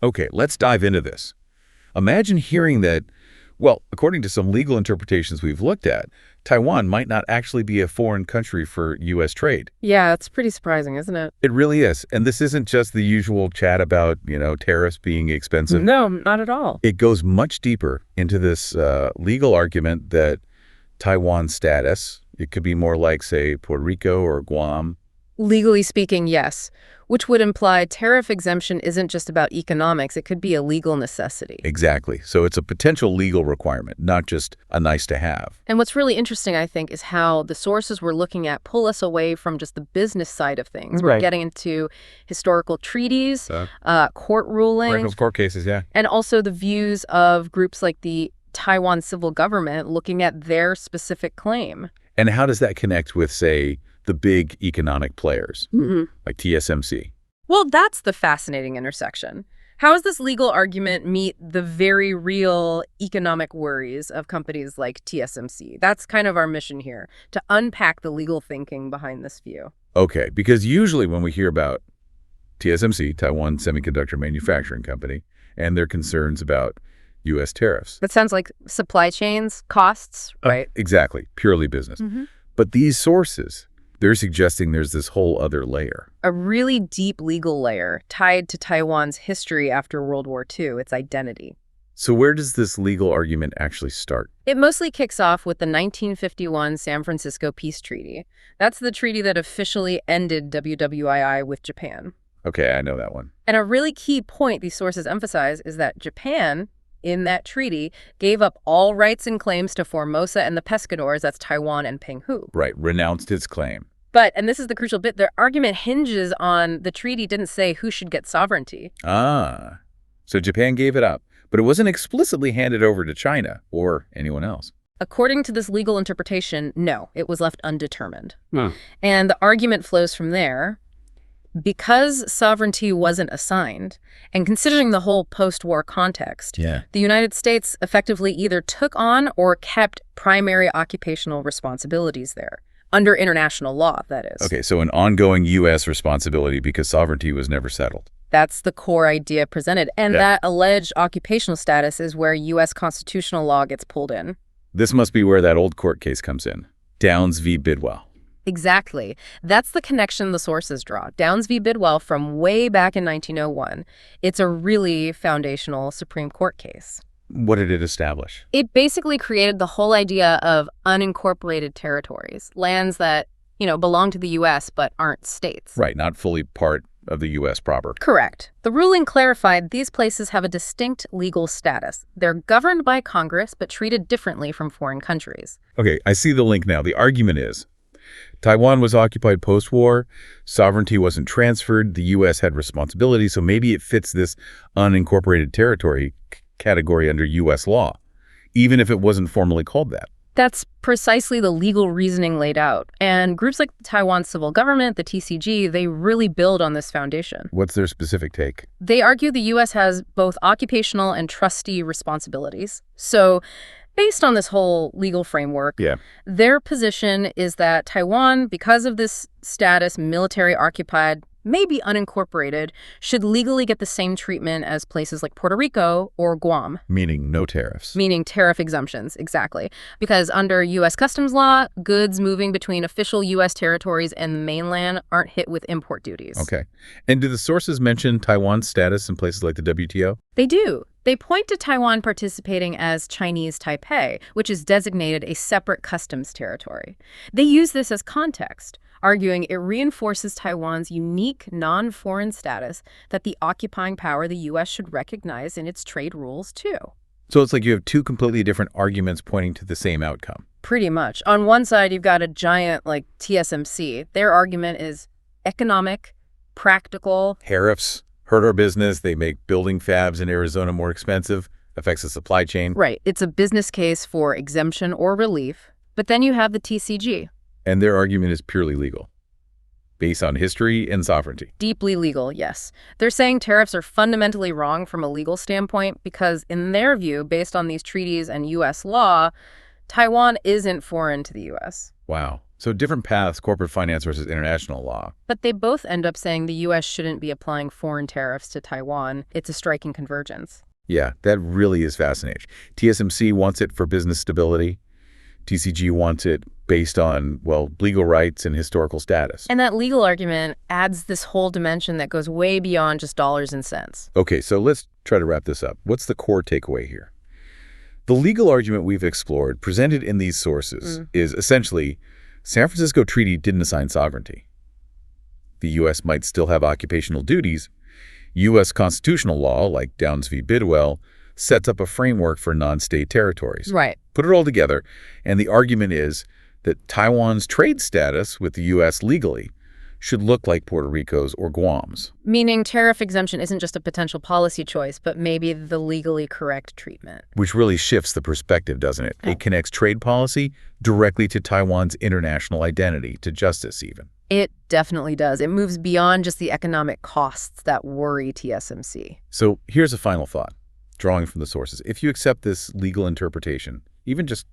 Okay, let's dive into this. Imagine hearing that, well, according to some legal interpretations we've looked at, Taiwan might not actually be a foreign country for U.S. trade. Yeah, it's pretty surprising, isn't it? It really is. And this isn't just the usual chat about, tariffs being expensive. No, not at all. It goes much deeper into this legal argument that Taiwan's status, it could be more like, say, Puerto Rico or Guam. Legally speaking, yes, which would imply tariff exemption isn't just about economics. It could be a legal necessity. Exactly. So it's a potential legal requirement, not just a nice to have. And what's really interesting, I think, is how the sources we're looking at pull us away from just the business side of things. Right. We're getting into historical treaties, court rulings. Court cases, yeah. And also the views of groups like the Taiwan Civil Government looking at their specific claim. And how does that connect with, say, the big economic players, like TSMC? Well, that's the fascinating intersection. How does this legal argument meet the very real economic worries of companies like TSMC? That's kind of our mission here, to unpack the legal thinking behind this view. Okay, because usually when we hear about TSMC, Taiwan Semiconductor Manufacturing Company, and their concerns about U.S. tariffs. That sounds like supply chains, costs, right? Exactly, purely business. But these sources, they're suggesting there's this whole other layer. A really deep legal layer tied to Taiwan's history after World War II, its identity. So where does this legal argument actually start? It mostly kicks off with the 1951 San Francisco Peace Treaty. That's the treaty that officially ended WWII with Japan. Okay, I know that one. And a really key point these sources emphasize is that Japan, in that treaty, gave up all rights and claims to Formosa and the Pescadores, that's Taiwan and Penghu. Right, renounced its claim. But, and this is the crucial bit, their argument hinges on the treaty didn't say who should get sovereignty. Ah, so Japan gave it up, but it wasn't explicitly handed over to China or anyone else. According to this legal interpretation, no, it was left undetermined. And the argument flows from there. Because sovereignty wasn't assigned, and considering the whole post-war context, the United States effectively either took on or kept primary occupational responsibilities there, under international law, that is. Okay, so an ongoing U.S. responsibility because sovereignty was never settled. That's the core idea presented, and that alleged occupational status is where U.S. constitutional law gets pulled in. This must be where that old court case comes in, Downs v. Bidwell. Exactly. That's the connection the sources draw. Downs v. Bidwell from way back in 1901. It's a really foundational Supreme Court case. What did it establish? It basically created the whole idea of unincorporated territories, lands that, belong to the U.S. but aren't states. Right, not fully part of the U.S. proper. Correct. The ruling clarified these places have a distinct legal status. They're governed by Congress but treated differently from foreign countries. Okay, I see the link now. The argument is, Taiwan was occupied post-war, sovereignty wasn't transferred, the U.S. had responsibility, so maybe it fits this unincorporated territory category under U.S. law, even if it wasn't formally called that. That's precisely the legal reasoning laid out. And groups like the Taiwan Civil Government, the TCG, they really build on this foundation. What's their specific take? They argue the U.S. has both occupational and trustee responsibilities. So based on this whole legal framework, their position is that Taiwan, because of this status, military occupied, maybe unincorporated, should legally get the same treatment as places like Puerto Rico or Guam. Meaning no tariffs. Meaning tariff exemptions, exactly. Because under U.S. customs law, goods moving between official U.S. territories and the mainland aren't hit with import duties. Okay. And do the sources mention Taiwan's status in places like the WTO? They do. They point to Taiwan participating as Chinese Taipei, which is designated a separate customs territory. They use this as context, arguing it reinforces Taiwan's unique non-foreign status that the occupying power, the U.S., should recognize in its trade rules, too. So it's like you have two completely different arguments pointing to the same outcome. Pretty much. On one side, you've got a giant like TSMC. Their argument is economic, practical. Tariffs hurt our business. They make building fabs in Arizona more expensive, affects the supply chain. Right. It's a business case for exemption or relief. But then you have the TCG. And their argument is purely legal, based on history and sovereignty. Deeply legal, yes. They're saying tariffs are fundamentally wrong from a legal standpoint because, in their view, based on these treaties and U.S. law, Taiwan isn't foreign to the U.S. Wow. So different paths, corporate finance versus international law. But they both end up saying the U.S. shouldn't be applying foreign tariffs to Taiwan. It's a striking convergence. Yeah, that really is fascinating. TSMC wants it for business stability. TCG wants it based on, well, legal rights and historical status. And that legal argument adds this whole dimension that goes way beyond just dollars and cents. Okay, so let's try to wrap this up. What's the core takeaway here? The legal argument we've explored, presented in these sources, is essentially San Francisco Treaty didn't assign sovereignty. The U.S. might still have occupational duties. U.S. constitutional law, like Downs v. Bidwell, sets up a framework for non-state territories. Right. Put it all together, and the argument is that Taiwan's trade status with the U.S. legally should look like Puerto Rico's or Guam's. Meaning tariff exemption isn't just a potential policy choice, but maybe the legally correct treatment. Which really shifts the perspective, doesn't it? It connects trade policy directly to Taiwan's international identity, to justice even. It definitely does. It moves beyond just the economic costs that worry TSMC. So here's a final thought, drawing from the sources. If you accept this legal interpretation, even just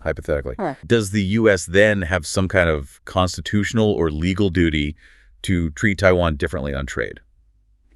hypothetically, does the U.S. then have some kind of constitutional or legal duty to treat Taiwan differently on trade,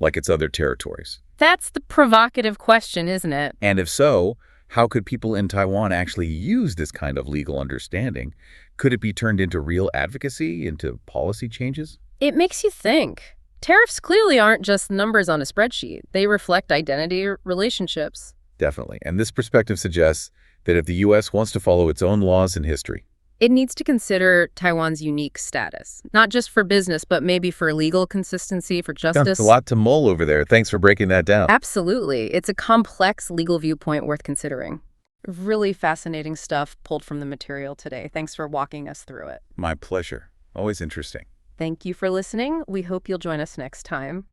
like its other territories? That's the provocative question, isn't it? And if so, how could people in Taiwan actually use this kind of legal understanding? Could it be turned into real advocacy, into policy changes? It makes you think. Tariffs clearly aren't just numbers on a spreadsheet. They reflect identity or relationships. Definitely. And this perspective suggests that if the U.S. wants to follow its own laws and history, it needs to consider Taiwan's unique status, not just for business, but maybe for legal consistency, for justice. That's a lot to mull over there. Thanks for breaking that down. Absolutely. It's a complex legal viewpoint worth considering. Really fascinating stuff pulled from the material today. Thanks for walking us through it. My pleasure. Always interesting. Thank you for listening. We hope you'll join us next time.